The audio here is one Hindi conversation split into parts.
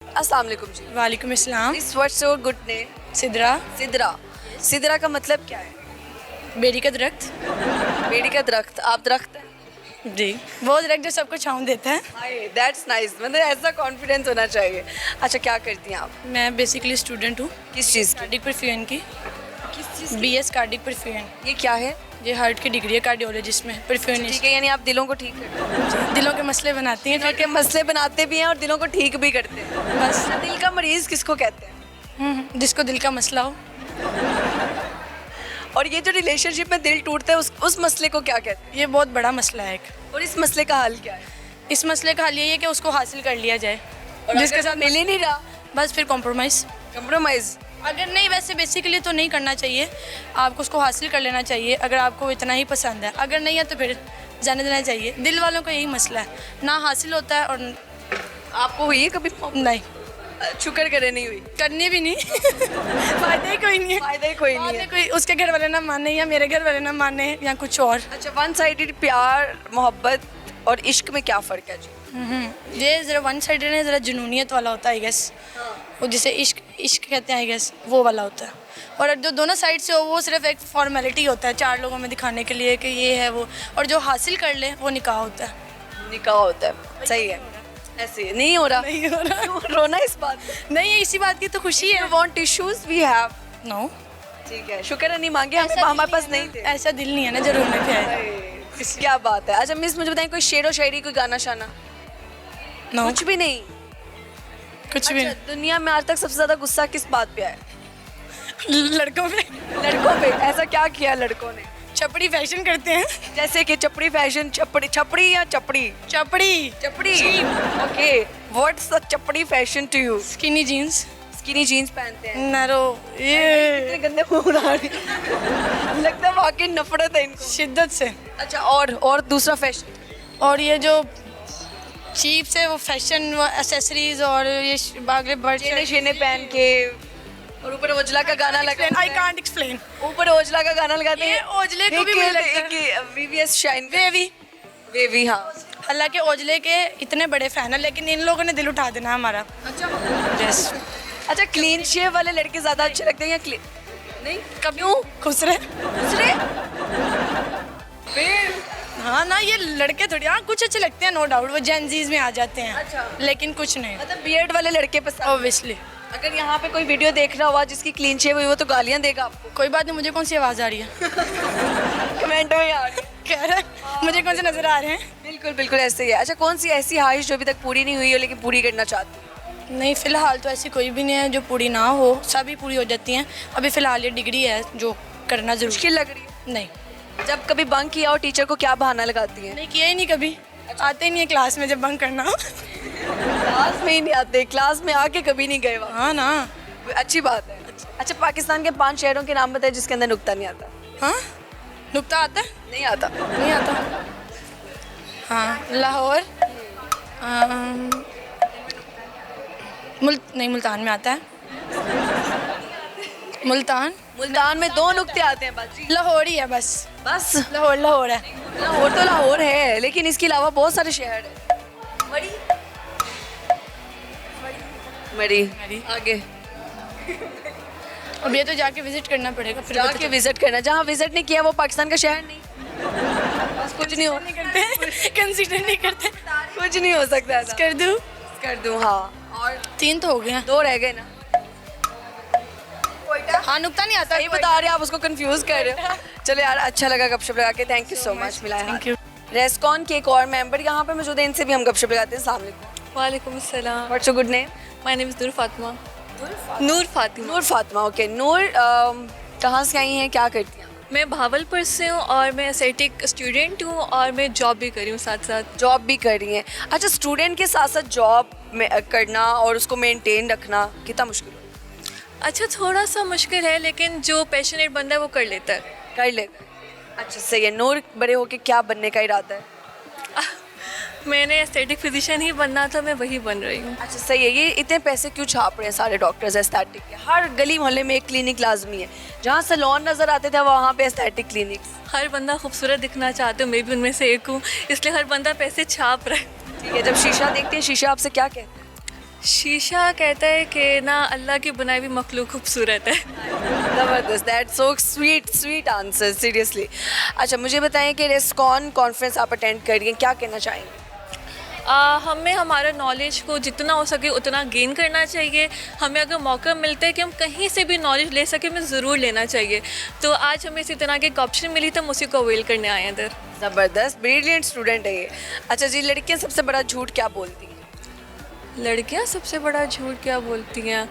अस्सलाम वालेकुम जी। वालेकुम अस्सलाम। इस what's your good name? Sidra, Sidra. Sidra का मतलब क्या है? बेरी का दरख्त। बेड़ी का दरख्त। आप दरख्त हैं? जी, वो दरख्त जो सबको छाँव देता है। हाय, दैट्स नाइस। मतलब ऐसा कॉन्फिडेंस होना चाहिए। अच्छा, क्या करती हैं आप? मैं बेसिकली स्टूडेंट हूँ किस चीज़ की? कार्डिक परफ्यूजन की। किस चीज़? BS cardiac perfusion. ये क्या है? ये हार्ट की डिग्री है कार्डियोलॉजिस्ट में, परफ्यूनिस्ट। ठीक है, यानी आप दिलों को ठीक करते हैं। दिलों के मसले बनाती हैं दिलों के मसले बनाते भी हैं और दिलों को ठीक भी करते हैं। बस। दिल का मरीज किसको कहते हैं? जिसको दिल का मसला हो। और ये जो रिलेशनशिप में दिल टूटता है उस मसले को क्या कहते हैं? ये बहुत बड़ा मसला है एक। और इस मसले का हल क्या है? इस मसले का हल ये है कि उसको हासिल कर लिया जाए, और जिसके साथ मिल ही नहीं रहा, बस फिर कॉम्प्रोमाइज़। कंप्रोमाइज। अगर नहीं, वैसे बेसिकली तो नहीं करना चाहिए, आपको उसको हासिल कर लेना चाहिए अगर आपको इतना ही पसंद है। अगर नहीं है तो फिर जाने देना चाहिए। दिल वालों का यही मसला है, ना हासिल होता है और आपको हुई है कभी? नहीं, शुक्र करे नहीं हुई। करनी भी नहीं। फायदा ही कोई नहीं है। फायदा ही कोई बाद नहीं में है। कोई उसके घर वाले ना माने या मेरे घर वाले ना माने या कुछ और। अच्छा, वन साइडेड प्यार, मोहब्बत और इश्क में क्या फ़र्क है जी? ये ज़रा वन साइडेड है, ज़रा जुनूनियत वाला होता है आई गेस। वो जिसे इश्क इश्क कहते हैं आई गेस, वो वाला होता है। और जो दोनों साइड से हो वो सिर्फ एक फॉर्मेलिटी होता है, चार लोगों में दिखाने के लिए कि ये है वो। और जो हासिल कर ले वो निकाह होता है। निकाह होता है, सही है। ऐसे नहीं हो रहा। नहीं हो रहा। क्यों रोना इस बात में? नहीं, इसी बात की तो खुशी है। You want tissues? We have। No, ठीक है, शुक्र है नहीं मांगे हमारे पास नहीं थे। ऐसा दिल नहीं है ना जो रोने के है। अरे, क्या बात है। अच्छा मिस, मुझे बताएं कोई शेर व शायरी, कोई गाना शाना? नो, कुछ भी नहीं। कुछ भी अच्छा, दुनिया में आज तक सबसे ज्यादा गुस्सा किस बात पे है? नहीं। लड़कों पे लड़कों पे। ऐसा क्या किया लड़कों ने? छपड़ी फैशन करते हैं। जैसे कि चपड़ी फैशन, छपड़ी या चपड़ी? चपड़ी चपड़ी। ओके, व्हाट्स द चपड़ी fashion to you? Skinny jeans, skinny jeans पहनते हैं। नैरो, ये इतने गंदे मुंह उड़ा रही है। लगता है वाकई नफरत है इनको। शिद्दत से। अच्छा, और दूसरा फैशन? और ये जो चीप से वो फैशन, वो एसेसरीज और ये बागले बर्ड, चेने शेने पहन के और ऊपर ओजला का गाना लगा। I can't explain. ऊपर ओजला का गाना लगाते ये हैं। ओजले को भी मुझे लगता है वीवीएस शाइन वेवी। वेवी। हाँ। हालांकि ओजले के इतने बड़े फैन है, लेकिन इन लोगों ने दिल उठा देना हमारा। अच्छा, यस। अच्छा, क्लीन शेव वाले लड़के ज्यादा अच्छे लगते हैं या क्लीन? नहीं, क्यों? खुश रहे। दूसरे फिर? हाँ ना, ये लड़के थोड़ी, हाँ कुछ अच्छे लगते हैं नो डाउट, वो जेनजीज में आ जाते हैं। अच्छा। लेकिन कुछ नहीं, मतलब बियर्ड वाले लड़के पसंद? ऑब्वियसली। अगर यहाँ पे कोई वीडियो देख रहा हुआ जिसकी क्लीन शेव हुई वो तो गालियाँ देगा आपको। कोई बात नहीं, मुझे कौन सी आवाज़ आ रही है? कमेंट में आ रही है। कह रहे हैं मुझे कौन से नजर आ रहे हैं? बिल्कुल बिल्कुल ऐसे ही है। अच्छा, कौन सी ऐसी ख्वाहिश जो अभी तक पूरी नहीं हुई हो लेकिन पूरी करना चाहती हो? नहीं, फिलहाल तो ऐसी कोई भी नहीं है जो पूरी ना हो, सभी पूरी हो जाती हैं। अभी फिलहाल ये डिग्री है जो करना जरूर। मुश्किल लग रही है? नहीं, जब कभी बंक किया और टीचर को क्या बहाना लगाती है? नहीं किया ही नहीं कभी। आते ही नहीं है क्लास में जब बंक करना हो। क्लास में ही नहीं आते, क्लास में आके कभी नहीं गए वहाँ। हाँ ना। अच्छी बात है। अच्छा, पाकिस्तान के 5 शहरों के नाम बताए जिसके अंदर नुक्ता नहीं आता। हाँ, नुक्ता आता है? नहीं आता। नहीं आता। हाँ, लाहौर, नहीं, मुल्तान में आता है। मुल्तान में 2 नुक्ते आते हैं बाजी। लाहौर ही है बस। बस लाहौर है। लाहौर तो लाहौर है, लेकिन इसके अलावा बहुत सारे शहर हैं। मरी। मरी। आगे अब ये तो जाके विजिट करना पड़ेगा, फिर जाके विजिट करना। जहाँ विजिट नहीं किया वो पाकिस्तान का शहर नहीं। बस कुछ नहीं हो नहीं करते, कंसीडर नहीं करते। कुछ नहीं हो सकता ऐसा। कर दूँ हाँ। और 3 तो हो गए हैं। 2 रह गए ना। हाँ, नुक्ता नहीं आता। सही बता रहे हैं आप, उसको कंफ्यूज कर रहे हो। चलो यार, अच्छा लगा गपशप लगा के। Thank you so much. मिला है। Thank you. रेस्कॉन के एक और मेंबर यहाँ पे मौजूद है, इनसे भी हम गपशप लगाते हैं। अस्सलाम वालेकुम। वालेकुम अस्सलाम। What's your good name? My name is Noor Fatima. Noor Fatima. Noor Fatima. Okay Noor, कहाँ से आई हैं, क्या करती हैं? मैं भावलपुर से हूँ और मैं एस्थेटिक स्टूडेंट हूँ और मैं जॉब भी करी हूँ साथ साथ। जॉब भी कर रही हैं। अच्छा, स्टूडेंट के साथ साथ जॉब में करना और उसको मेंटेन रखना कितना मुश्किल है? अच्छा, थोड़ा सा मुश्किल है, लेकिन जो पैशनेट बंदा है वो कर लेता है। कर लेगा। अच्छा, सही है। नूर, बड़े होके क्या बनने का इरादा है? मैंने एस्थेटिक फिजिशियन ही बनना था, मैं वही बन रही हूँ। अच्छा, सही है। ये इतने पैसे क्यों छाप रहे हैं सारे डॉक्टर्स एस्थेटिक के? हर गली मोहल्ले में एक क्लिनिक लाजमी है। जहाँ सैलून नज़र आते थे वहाँ पे एस्थेटिक क्लिनिक्स। हर बंदा खूबसूरत दिखना चाहते हो, मैं भी उनमें से एक हूँ, इसलिए हर बंदा पैसे छाप रहा है। ठीक है, जब शीशा देखते हैं शीशा आपसे क्या कहते हैं? शीशा कहता है कि ना अल्लाह की बनाई हुई मखलूक खूबसूरत है। ज़बरदस्त, that so sweet answer, seriously. अच्छा मुझे बताएं कि रेस्कॉन कॉन्फ्रेंस आप अटेंड करिए, क्या कहना चाहेंगे? हमें हमारा नॉलेज को जितना हो सके उतना गेन करना चाहिए। हमें अगर मौका मिलता है कि हम कहीं से भी नॉलेज ले सके, हमें ज़रूर लेना चाहिए। तो आज हमें इसी तरह की एक ऑप्शन मिली तो हम उसी को अवेल करने आए हैं इधर। ज़बरदस्त, ब्रिलियंट स्टूडेंट है ये। अच्छा जी, लड़कियां सबसे बड़ा झूठ क्या बोलती हैं? लड़कियां सबसे बड़ा झूठ क्या बोलती हैं?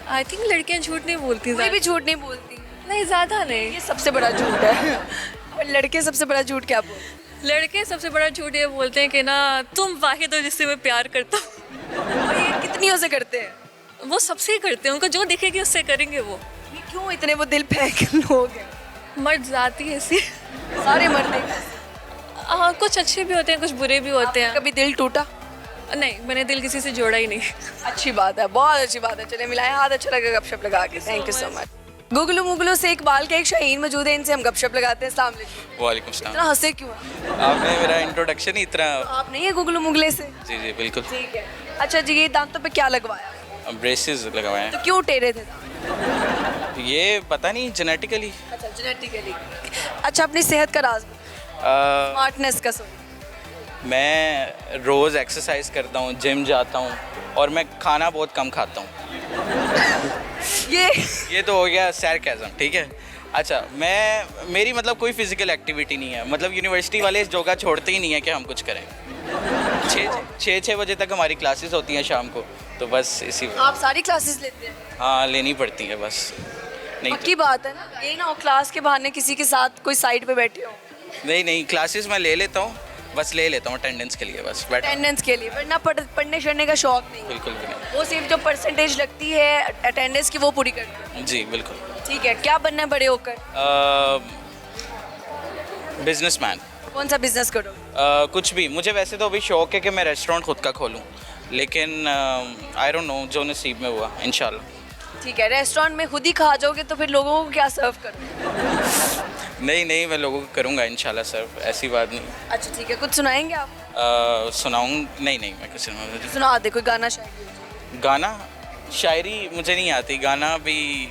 आई थिंक लड़कियां झूठ नहीं बोलती कोई भी ज़्यादा। झूठ नहीं बोलती, नहीं, ज़्यादा नहीं। ये सबसे बड़ा झूठ है। और लड़के सबसे बड़ा झूठ क्या बोलते हैं? लड़के सबसे बड़ा झूठ ये बोलते हैं कि ना तुम वाहिद हो जिससे मैं प्यार करता हूँ। और ये कितनियों से करते हैं? वो सबसे ही करते हैं, उनको जो दिखेगी उससे करेंगे वो। ये क्यों इतने वो दिल फेंक लोग हैं? मर्द जाती है ऐसी। सारे मर्द हैं। कुछ अच्छे भी होते हैं, कुछ बुरे भी होते हैं। कभी दिल टूटा? नहीं, मैंने दिल किसी से जोड़ा ही नहीं। अच्छी बात है, बहुत अच्छी बात है। चले मिलाए हाथ, अच्छा लगा गपशप लगा के। Thank you so much. गुगलू मुगलू से इकबाल के एक शाहीन मौजूद है, इनसे हम गपशप लगाते हैं। अस्सलाम वालेकुम। वालेकुम सलाम। इतना हंसे क्यों हैं? आपने मेरा इंट्रोडक्शन ही इतना। आप नहीं है गुगलू मुगले से? जी जी बिल्कुल। ठीक है। अच्छा जी, ये दांतों पे क्या लगवाया? ब्रेसेस लगवाए तो क्यों टेढ़े थे दांत? हैं। ये पता नहीं जेनेटिकली। अच्छा, जेनेटिकली। अच्छा, अपनी सेहत का राज बताओ। स्मार्टनेस का सॉरी। मैं रोज़ एक्सरसाइज करता हूँ, जिम जाता हूँ और मैं खाना बहुत कम खाता हूँ। ये तो हो गया सैरकैज़म, ठीक है। अच्छा, मेरी मतलब कोई फिजिकल एक्टिविटी नहीं है। मतलब यूनिवर्सिटी वाले इस योगा छोड़ते ही नहीं है कि हम कुछ करें। छः बजे तक हमारी क्लासेस होती हैं शाम को, तो बस इसी आप सारी क्लासेस लेते हैं? हाँ, लेनी पड़ती है बस। नहीं पक्की बात है ना, ये ना हो क्लास के बहाने किसी के साथ कोई साइड पे बैठे हो। नहीं, क्लासेस मैं ले लेता हूँ, बस ले लेता हूँ अटेंडेंस के लिए, बस बैठा। अटेंडेंस के लिए, वरना पढ़ने शढ़ने का शौक नहीं है। बिल्कुल भी नहीं। वो सिर्फ जो परसेंटेज लगती है अटेंडेंस की वो पूरी करते हैं। जी बिल्कुल। ठीक है, क्या बनना है बड़े होकर? बिजनेसमैन। कौन सा बिजनेस करोगे? कुछ भी। मुझे वैसे तो अभी शौक है कि मैं रेस्टोरेंट खुद का खोलूँ, लेकिन आई डोंट नो, जो नसीब में हुआ इंशाल्लाह। ठीक है, रेस्टोरेंट में खुद ही खा जाओगे तो फिर लोगों को क्या सर्व करोगे? नहीं, मैं लोगों को करूँगा इंशाल्लाह सर, ऐसी बात नहीं। अच्छा ठीक है, कुछ सुनाएंगे आप? सुनाऊँ? नहीं, मैं कुछ सुनाऊँ। सुना दे कोई गाना शायरी। गाना शायरी मुझे नहीं आती, गाना भी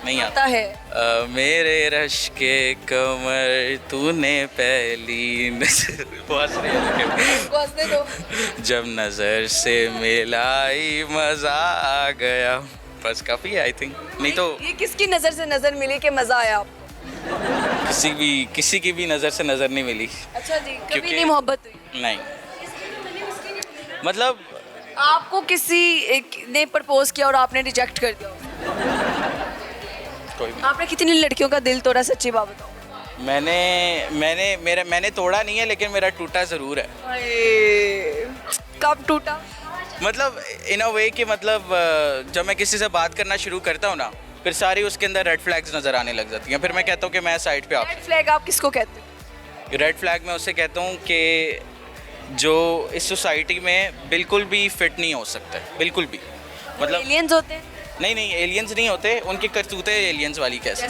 नहीं आता आता है। मेरे रश के कमर तूने पहली नजर को हंसने दो। जब नजर से मिलाई मजा आ गया, बस काफी है आई थिंक। नहीं तो ये किसकी नजर से नजर मिली कि मजा आया आपको? किसी की भी नजर से नजर नहीं मिली। अच्छा जी, कभी क्योंकि- नहीं मोहब्बत हुई? नहीं, मतलब आपको किसी एक ने प्रपोज किया और आपने रिजेक्ट कर दिया? कोई भी। आपने कितनी लड़कियों का दिल तोड़ा, सच्ची बात बताओ। मैंने तोड़ा नहीं है, लेकिन मेरा टूटा जरूर है। कब टूटा? मतलब इन अ वे कि मतलब जब मैं किसी से बात करना शुरू करता हूँ ना, फिर सारी उसके अंदर रेड फ्लैग्स नज़र आने लग जाती हैं। फिर मैं कहता हूँ कि मैं साइड पे आप। रेड फ्लैग आप किसको कहते हो? रेड फ्लैग मैं उससे कहता हूँ कि जो इस सोसाइटी में बिल्कुल भी फिट नहीं हो सकता है, बिल्कुल भी। मतलब एलियंस होते हैं? नहीं, एलियंस नहीं होते, उनकी करतूतें एलियंस वाली कैसे।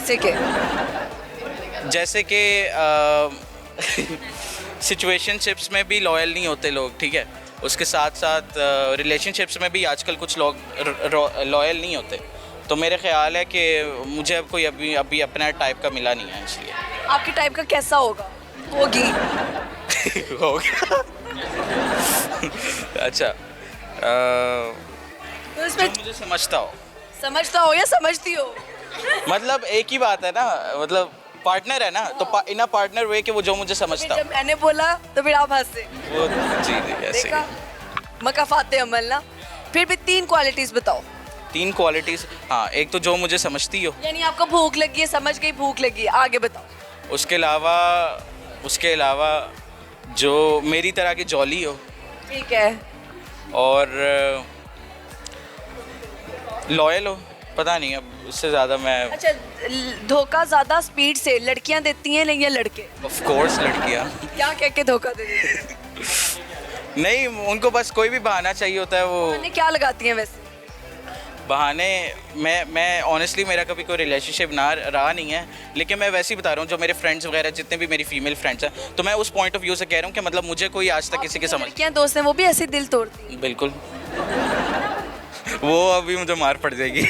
जैसे कि सिचुएशनशिप्स में भी लॉयल नहीं होते लोग, ठीक है। उसके साथ साथ रिलेशनशिप्स में भी आजकल कुछ लोग लॉयल नहीं होते। तो मेरे ख्याल है कि मुझे अब कोई अभी अपना टाइप का मिला नहीं है, इसलिए। आपके टाइप का कैसा होगा? होगी। हो गया। अच्छा, तो इसमें जो मुझे समझता हो या समझती हो? मतलब एक ही बात है ना, मतलब पार्टनर है ना, तो इन अ पार्टनर वे कि वो जो मुझे समझता जब मैंने बोला तो फिर आप हंसे। वो जी ऐसे देखा, मकाफाते अमल ना। फिर भी 3 क्वालिटीज बताओ। 3 क्वालिटीज। हाँ, एक तो जो मुझे समझती हो, यानी आपको भूख लगी है, समझ गई भूख लगी है, आगे बताओ। उसके अलावा जो मेरी तरह की जॉली हो, ठीक है। और लॉयल हो। पता नहीं, अब उससे ज़्यादा मैं अच्छा, धोखा ज्यादा स्पीड से लड़कियां देती हैं या लड़के? ऑफ कोर्स लड़कियाँ। क्या कह के धोखा दे देती हैं? नहीं, उनको बस कोई भी बहाना चाहिए होता है। वो बहाने क्या लगाती हैं वैसे? बहाने मैं ऑनेस्टली मेरा कभी कोई रिलेशनशिप ना रहा नहीं है, लेकिन मैं वैसे ही बता रहा हूँ, जो मेरे फ्रेंड्स वगैरह जितने भी मेरी फीमेल फ्रेंड्स हैं, तो मैं उस पॉइंट ऑफ व्यू से कह रहा हूँ कि मतलब मुझे कोई आज तक किसी के समझ। लड़कियां दोस्त हैं वो भी ऐसे दिल तोड़ती हैं? बिल्कुल। वो अभी मुझे मार पड़ जाएगी।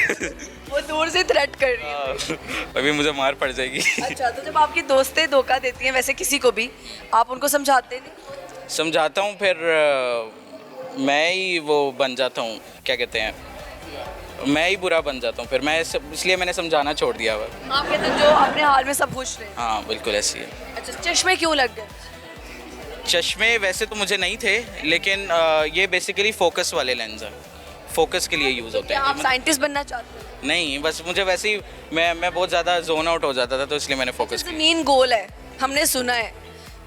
वो दूर से थ्रेट कर रही है। अभी मुझे मार पड़ जाएगी। अच्छा, तो जब आपकी दोस्तें धोखा देती हैं वैसे किसी को भी, आप उनको समझाते नहीं? समझाता हूँ, फिर मैं ही वो बन जाता हूँ, क्या कहते हैं, मैं ही बुरा बन जाता हूँ फिर। इसलिए मैंने समझाना छोड़ दिया हुआ। आप कहते हैं जो अपने हाल में सब खुश रहे। हाँ बिल्कुल ऐसी है। अच्छा, चश्मे क्यों लग गए? चश्मे वैसे तो मुझे नहीं थे, लेकिन ये बेसिकली फोकस वाले लेंस हैं, फोकस के लिए यूज़ होते क्या हैं। आप साइंटिस्ट बनना चाहते हैं? नहीं, बस मुझे वैसे ही मैं बहुत ज़्यादा जोन आउट हो जाता था, तो इसलिए मैंने फोकस किया। ज़मीन गोल है, हमने सुना है।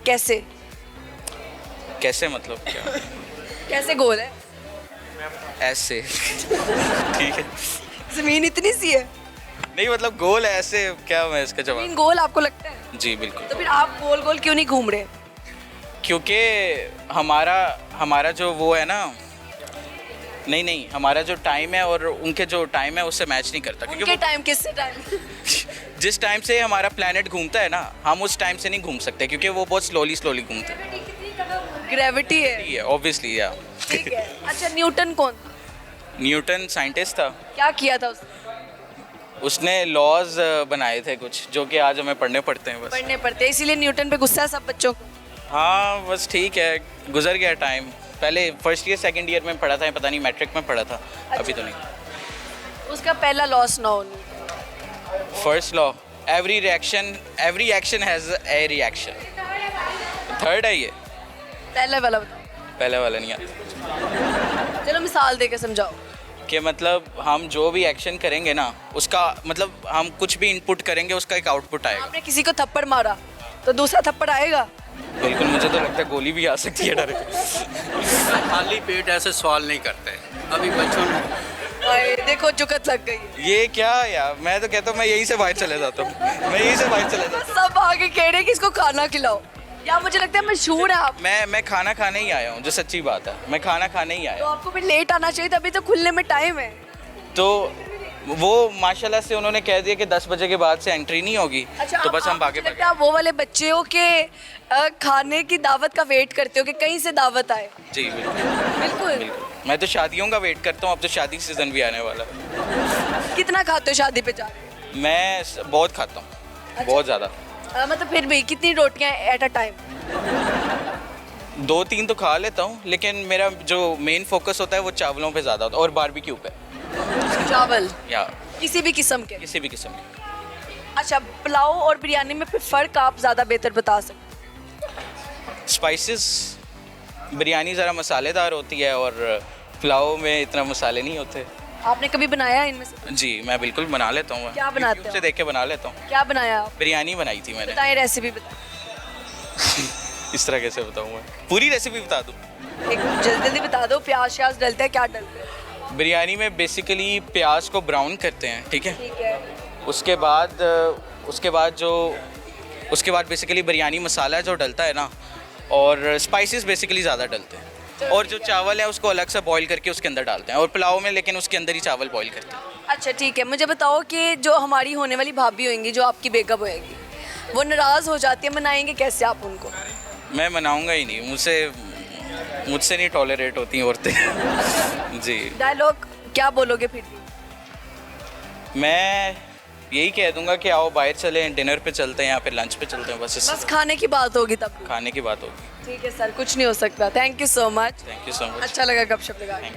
कैसे कैसे मतलब क्या? कैसे गोल है? ऐसे। ठीक है। ज़मीन इतनी सी है? नहीं मतलब गोल है ऐसे, क्या मैं इसका ज़मीन जवाब? गोल आपको लगता है? जी बिल्कुल। तो फिर आप गोल गोल क्यों नहीं घूम रहे? क्योंकि हमारा जो वो है ना, नहीं हमारा जो टाइम है और उनके जो टाइम है उससे मैच नहीं करता। क्योंकि उनके टाइम किससे टाइम? जिस टाइम से हमारा प्लेनेट घूमता है ना, हम उस टाइम से नहीं घूम सकते, क्योंकि वो बहुत स्लोली घूमते हैं। ग्रेविटी है। ऑब्वियसली या। ठीक है। अच्छा, न्यूटन कौन था? न्यूटन साइंटिस्ट था। क्या किया था उसने? उसने लॉज बनाए थे कुछ, जो कि आज हमें पढ़ने पड़ते हैं बस। पढ़ने पड़ते हैं, इसीलिए न्यूटन पे गुस्सा है सब बच्चों को। हाँ बस ठीक है, गुजर गया टाइम। पहले फर्स्ट ईयर सेकंड ईयर में पढ़ा था, पता नहीं मैट्रिक में पढ़ा था। अभी तो नहीं। उसका पहला लॉ सुनाओ। First law, every action has a reaction. Third है ये। पहले वाला बताओ। पहले वाला नहीं आता। चलो मिसाल देके समझाओ। कि मतलब हम जो भी एक्शन करेंगे ना, उसका मतलब हम कुछ भी इनपुट करेंगे, उसका एक आउटपुट आएगा। आपने किसी को थप्पड़ मारा तो दूसरा थप्पड़ आएगा? बिल्कुल, मुझे तो लगता है गोली भी आ सकती है डायरेक्ट। खाली पेट ऐसे सवाल नहीं करते अभी बच्चों ने। आए, देखो जुकत लग गई। ये क्या यार, मैं तो कहता हूँ मैं यहीं से बाहर चले जाता हूँ, मैं यहीं से बाहर चले जाता सब आगे कह रहे हैं कि इसको खाना खिलाओ। यार मुझे लगता है मशहूर है आप। हूँ। मैं खाना खाने ही आया हूँ, जो सच्ची बात है, मैं खाना खाने ही तो आया। आपको भी लेट आना चाहिए था, अभी तो खुलने में टाइम है। तो वो माशाल्लाह से उन्होंने कह दिया कि 10 बजे के बाद से एंट्री नहीं होगी। तो बस हम भागे लगता है आप वो वाले बच्चे हो कि खाने की दावत का वेट करते हो कि कहीं से दावत आए। जी बिल्कुल बिल्कुल। बिल्कुल। मैं तो शादियों का वेट करता हूँ, अब तो शादी सीजन भी आने वाला है। कितना खाते हो शादी पे जा? मैं बहुत खाता हूँ, बहुत ज़्यादा। मतलब फिर भी कितनी रोटियां एट अ टाइम? 2-3 तो खा लेता हूँ, लेकिन मेरा जो मेन फोकस होता है वो चावलों पे ज़्यादा होता है और बारबेक्यू पे। चावल या किसी भी किस्म के? किसी भी किस्म की। अच्छा, पुलाव और बिरयानी में फिर फ़र्क आप ज़्यादा बेहतर बता सकते? स्पाइसेस, बिरयानी ज़रा मसालेदार होती है और पुलाव में इतना मसाले नहीं होते। आपने कभी बनाया इनमें से? जी मैं बिल्कुल बना लेता हूँ। क्या बनाते हो? YouTube से देख के बना लेता हूँ। क्या बनाया आप? बिरयानी बनाई थी मैंने। बताएं, रेसिपी बताएं। इस तरह कैसे बताऊँ मैं? पूरी रेसिपी बता दूँ? एक जल्दी जल्दी बता दो। प्याज श्याज डलता है, क्या डलता है? बिरयानी में बेसिकली प्याज को ब्राउन करते हैं, ठीक है। ठीक है। उसके बाद बेसिकली बिरयानी मसाला जो डलता है ना, और स्पाइसेस बेसिकली ज़्यादा डलते हैं। और जो चावल है उसको अलग से बॉईल करके उसके अंदर डालते हैं, और पुलाव में लेकिन उसके अंदर ही चावल बॉईल करते हैं। अच्छा ठीक है, मुझे बताओ कि जो हमारी होने वाली भाभी होंगी, जो आपकी बेगम होएगी, वो नाराज़ हो जाती है, मनाएंगे कैसे आप उनको? मैं मनाऊंगा ही नहीं, मुझसे नहीं टॉलरेट होती हैं औरतें। जी। डायलॉग क्या बोलोगे फिर भी? मैं यही कह दूंगा कि आओ बाहर चलें, डिनर पे चलते हैं या फिर लंच पे चलते हैं, बस इससे बस खाने की बात होगी तब भी। खाने की बात होगी। ठीक है सर, कुछ नहीं हो सकता। Thank you so much. Thank you so much. अच्छा लगा गपशप लगा के।